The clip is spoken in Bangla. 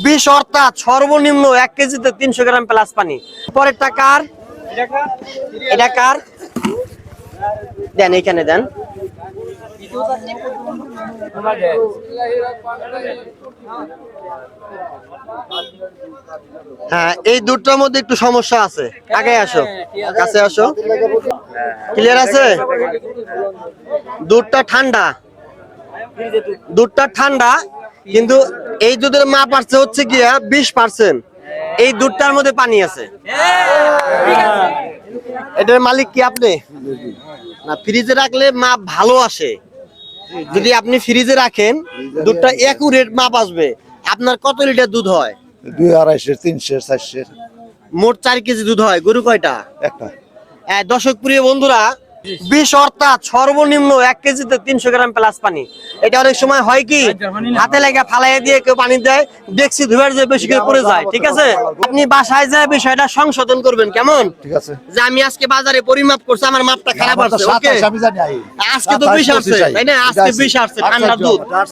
20 অর্থাৎ সর্বনিম্ন 1 কেজিতে 300 গ্রাম প্লাস পানি। পরেরটা কার? এটা কার? দেন এখানে দেন। হ্যাঁ, এই দুটোর মধ্যে একটু সমস্যা আছে। আগে আসো, কাছে আসো। ক্লিয়ার আছে? দুধটা ঠান্ডা, দুধটা ঠান্ডা, কিন্তু এই দুধের মাপ আসছে হচ্ছে কি 20%। এই দুধটার মধ্যে পানি আছে। এটার মালিক কি আপনি? না, ফ্রিজে রাখলে মাপ ভালো আসে। যদি আপনি ফ্রিজে রাখেন দুধটা একুরেট মাপ আসবে। আপনার কত লিটার দুধ হয়? 2 250 300 400 মোট 4 কেজি দুধ হয়। গরু কয়টা? একটা। দর্শক প্রিয় বন্ধুরা, 20 অর্থাৎ সর্বনিম্ন 1 কেজিতে 300 গ্রাম প্লাস পানি। এটা অনেক সময় হয় কি হাতে লাগা ফালাইয়া দিয়ে কেউ পানি দেয়, দেখছি ধুয়ার যে বেশি করে পড়ে যায়। ঠিক আছে, আপনি বাসায় যায় বিষয়টা সংশোধন করবেন। কেমন? ঠিক আছে। যে আমি আজকে বাজারে পরিমাপ করছি, আমার মাপটা খারাপ আসছে। ওকে, আমি জানি আজকে তো 20 আসছে, তাই না? আজকে 20 আসছে ঠান্ডা দুধ।